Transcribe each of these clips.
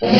Well,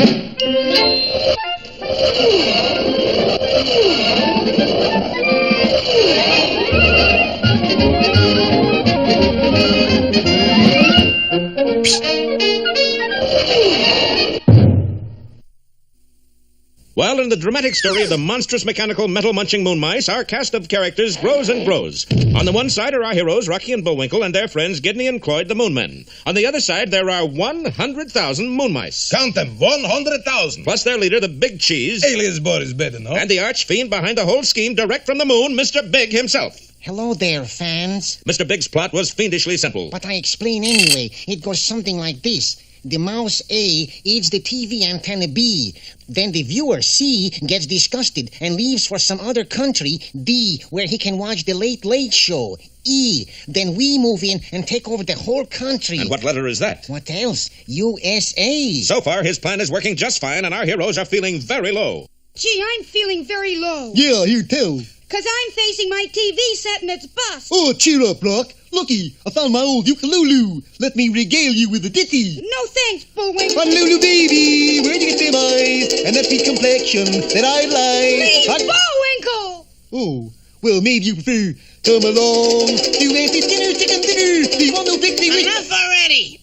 in the dramatic story of the monstrous mechanical metal-munching moon mice, our cast of characters grows and grows. On the one side are our heroes, Rocky and Bullwinkle, and their friends, Gidney and Cloyd, the moon men. On the other side, there are 100,000 moon mice. Count them, 100,000. Plus their leader, the Big Cheese. Alias Boris better, no? And the arch-fiend behind the whole scheme, direct from the moon, Mr. Big himself. Hello there, fans. Mr. Big's plot was fiendishly simple. But I explain anyway. It goes something like this. The mouse A eats the TV antenna B. Then the viewer C gets disgusted and leaves for some other country, D, where he can watch the Late Late Show. E. Then we move in and take over the whole country. And what letter is that? What else? USA. So far, his plan is working just fine, and our heroes are feeling very low. Gee, I'm feeling very low. Yeah, you too. 'Cause I'm facing my TV set and it's bust. Oh, cheer up, Rock. Looky, I found my old ukulele. Let me regale you with a ditty. No thanks, Bullwinkle. I'm Lulu, baby. Where'd you get them eyes and that sweet complexion that I like? Please, Bullwinkle. Oh, well, maybe you prefer come along to Auntie Skinner's chicken dinner. Do you want no picnic? Enough already!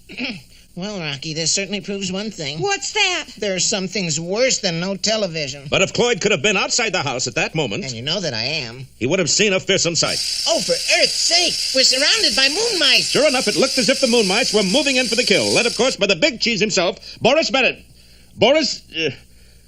Well, Rocky, this certainly proves one thing. What's that? There are some things worse than no television. But if Cloyd could have been outside the house at that moment, And you know that I am. he would have seen a fearsome sight. Oh, for Earth's sake! We're surrounded by moon mice! Sure enough, it looked as if the moon mice were moving in for the kill, led, of course, by the Big Cheese himself, Boris Bennett. Boris,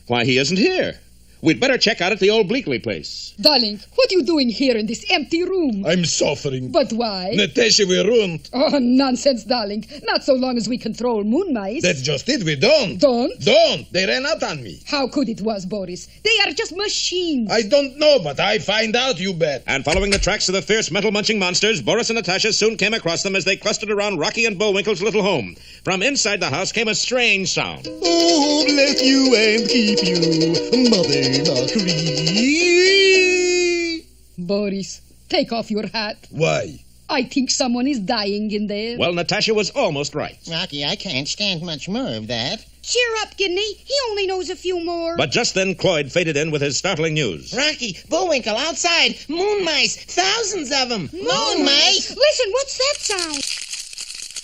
why, he isn't here. We'd better check out at the old Bleakley place. Darling, what are you doing here in this empty room? I'm suffering. But why? Natasha, we're ruined. Oh, nonsense, darling. Not so long as we control moon mice. That's just it, we don't. Don't? Don't. They ran out on me. How could it was, Boris? They are just machines. I don't know, but I find out, you bet. And following the tracks of the fierce metal-munching monsters, Boris and Natasha soon came across them as they clustered around Rocky and Bullwinkle's little home. From inside the house came a strange sound. Oh, bless you and keep you, Mother Mercury. Boris, take off your hat. Why? I think someone is dying in there. Well, Natasha was almost right. Rocky, I can't stand much more of that. Cheer up, Gidney. He only knows a few more. But just then, Cloyd faded in with his startling news. Rocky, Bullwinkle, outside! Moon mice! Thousands of them! Moon mice! Listen, what's that sound?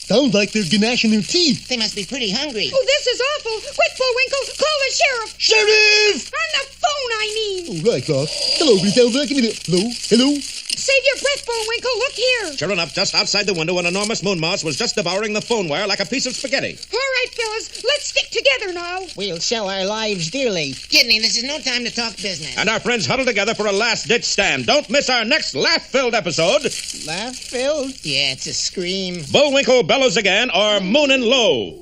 Sounds like they're gnashing their teeth. They must be pretty hungry. Oh, this is awful. Quick, Bullwinkle, call the sheriff. Sheriff! On the phone, I mean. Oh, right, Rock. Hello, Griselda. Give me the... Hello? Hello? Save your breath, Bullwinkle. Look here. Sure enough, just outside the window, an enormous moon mouse was just devouring the phone wire like a piece of spaghetti. All right, fellas, let's stick together now. We'll sell our lives dearly. Gidney, this is no time to talk business. And our friends huddled together for a last-ditch stand. Don't miss our next laugh-filled episode. Laugh-filled? Yeah, it's a scream. Bullwinkle bellows again, or moonin' low.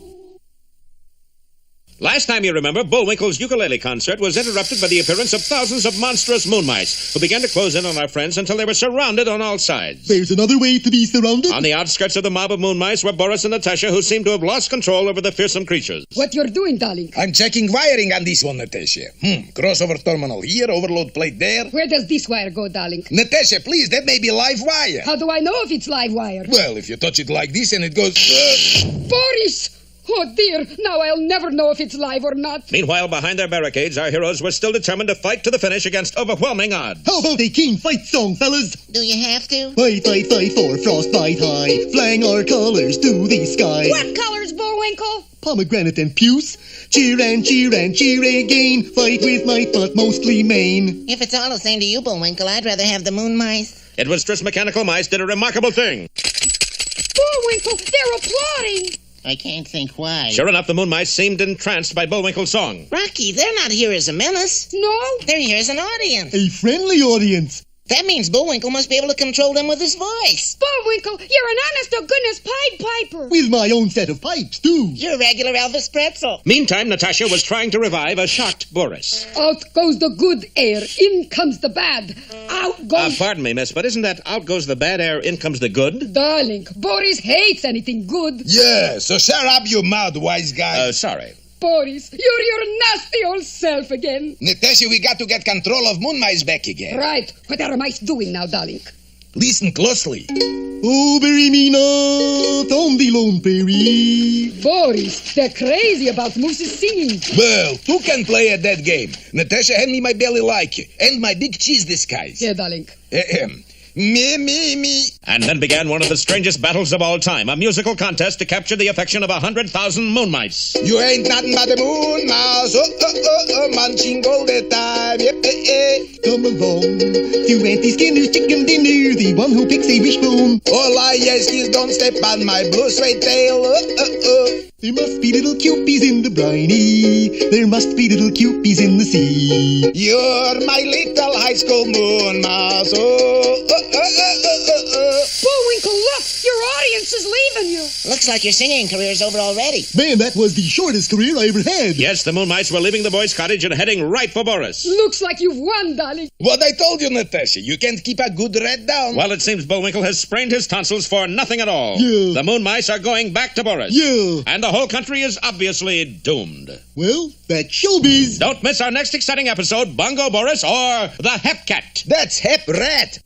Last time, you remember, Bullwinkle's ukulele concert was interrupted by the appearance of thousands of monstrous moon mice, who began to close in on our friends until they were surrounded on all sides. There's another way to be surrounded. On the outskirts of the mob of moon mice were Boris and Natasha, who seemed to have lost control over the fearsome creatures. What you're doing, darling? I'm checking wiring on this one, Natasha. Crossover terminal here, overload plate there. Where does this wire go, darling? Natasha, please, that may be live wire. How do I know if it's live wire? Well, if you touch it like this and it goes... Boris! Oh, dear. Now I'll never know if it's live or not. Meanwhile, behind their barricades, our heroes were still determined to fight to the finish against overwhelming odds. How about a keen fight song, fellas? Do you have to? Fight, fight, fight for frostbite high, flying our colors to the sky. What colors, Bullwinkle? Pomegranate and puce, cheer and cheer and cheer again. Fight with might, but mostly main. If it's all the same to you, Bullwinkle, I'd rather have the moon mice. It was Trish Mechanical Mice did a remarkable thing. Bullwinkle, they're applauding. I can't think why. Sure enough, the moon mice seemed entranced by Bullwinkle's song. Rocky, they're not here as a menace. No? They're here as an audience. A friendly audience. That means Bullwinkle must be able to control them with his voice. Bullwinkle, you're an honest-to-goodness Pied Piper. With my own set of pipes, too. You're a regular Elvis Pretzel. Meantime, Natasha was trying to revive a shocked Boris. Out goes the good air. In comes the bad. Out goes... Pardon me, miss, but isn't that out goes the bad air, in comes the good? Darling, Boris hates anything good. Yeah, so shut up your mouth, wise guy. Sorry. Boris, you're your nasty old self again. Natasha, we got to get control of moon mice back again. Right. What are mice doing now, darling? Listen closely. Oh, bury me not on the lone prairie. Boris, they're crazy about Moose's singing. Well, who can play at that game? Natasha, hand me my belly like and my big cheese disguise. Yeah, darling. Ahem. Me. And then began one of the strangest battles of all time, a musical contest to capture the affection of 100,000 moon mice. You ain't nothing but a moon mouse, munching all the time. Yep, Come along to Auntie Skinner's chicken dinner, the one who picks a wishbone. All I ask is don't step on my blue suede tail. There must be little cupies in the briny. There must be little cupies in the sea. You're my little high school moon mouse. Bullwinkle, look! Your audience is leaving you. Looks like your singing career's over already. Man, that was the shortest career I ever had. Yes, the moon mice were leaving the boys' cottage and heading right for Boris. Looks like you've won, darling. What I told you, Natasha, you can't keep a good rat down. Well, it seems Bullwinkle has sprained his tonsils for nothing at all. Yeah. The moon mice are going back to Boris. Yeah. And the whole country is obviously doomed. Well, that's showbiz. Don't miss our next exciting episode, Bongo Boris or the Hep Cat. That's Hep Rat.